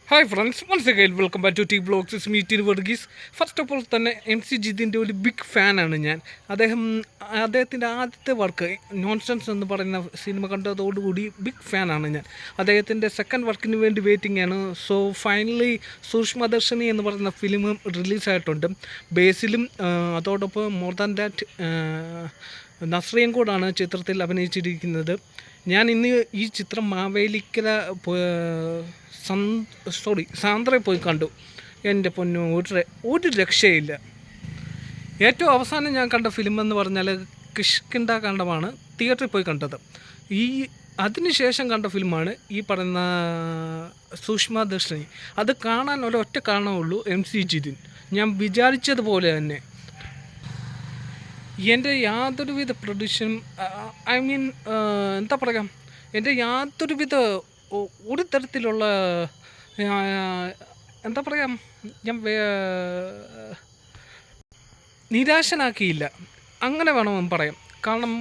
Hi friends, once again welcome back to T blogs meet Varghese. First of all തന്നെ MC ജിതിൻ്റെ ഒരു big ഫാനാണ് ഞാൻ. അദ്ദേഹത്തിൻ്റെ ആദ്യത്തെ വർക്ക് നോൺസെൻസ് എന്ന് പറയുന്ന സിനിമ കണ്ടതോടുകൂടി ബിഗ് ഫാനാണ് ഞാൻ. അദ്ദേഹത്തിൻ്റെ സെക്കൻഡ് വർക്കിന് വേണ്ടി വെയിറ്റിംഗ് ആണ്. സോ ഫൈനലി സൂക്ഷ്മദർശിനി എന്ന് പറയുന്ന ഫിലിം റിലീസായിട്ടുണ്ട്. ബേസിലും അതോടൊപ്പം മോർ ദാൻ ദാറ്റ് നസ്രിയൻ കൂടാണ് ചിത്രത്തിൽ അഭിനയിച്ചിരിക്കുന്നത്. ഞാൻ ഇന്ന് ഈ ചിത്രം മാവേലിക്കര സാന്ദ്രയിൽ പോയി കണ്ടു. എൻ്റെ പൊന്നു, ഒരു രക്ഷയില്ല. ഏറ്റവും അവസാനം ഞാൻ കണ്ട ഫിലിം എന്ന് പറഞ്ഞാൽ കിഷ്കിന്ധാകാന്ഡമാണ് തിയേറ്ററിൽ പോയി കണ്ടത്. അതിനുശേഷം കണ്ട ഫിലിമാണ് ഈ പറയുന്ന സൂക്ഷ്മദർശിനി. അത് കാണാൻ ഒരൊറ്റ കാരണമുള്ളൂ, MC ജിതിൻ. ഞാൻ വിചാരിച്ചതുപോലെ തന്നെ എൻ്റെ യാതൊരുവിധ പ്രൊഡക്ഷനും എന്താ പറയുക, എൻ്റെ യാതൊരുവിധ ഒരു തരത്തിലുള്ള എന്താ പറയുക, ഞാൻ നിരാശനാക്കിയില്ല, അങ്ങനെ വേണമെന്ന് പറയാം. കാരണം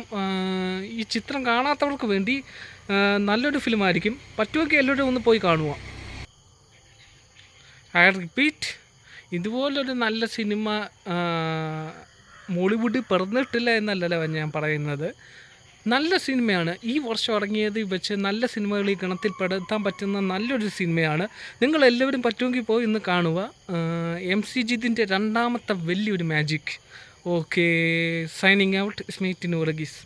ഈ ചിത്രം കാണാത്തവർക്ക് വേണ്ടി നല്ലൊരു ഫിലിമായിരിക്കും. പറ്റുമെങ്കിൽ എല്ലാവരും ഒന്ന് പോയി കാണുക. ഐ റിപ്പീറ്റ്, ഇതുപോലൊരു നല്ല സിനിമ മോളിവുഡിൽ പിറന്നിട്ടില്ല എന്നല്ലല്ലോ ഞാൻ പറയുന്നത്. നല്ല സിനിമയാണ്. ഈ വർഷം ഇറങ്ങിയത് വെച്ച് നല്ല സിനിമകൾ ഈ ഗണത്തിൽപ്പെടുത്താൻ പറ്റുന്ന നല്ലൊരു സിനിമയാണ്. നിങ്ങളെല്ലാവരും പറ്റുമെങ്കിൽ പോയി ഇന്ന് കാണുക. MC ജിതിൻ്റെ രണ്ടാമത്തെ വലിയൊരു magic. Okay, signing out. Smeet Varghese.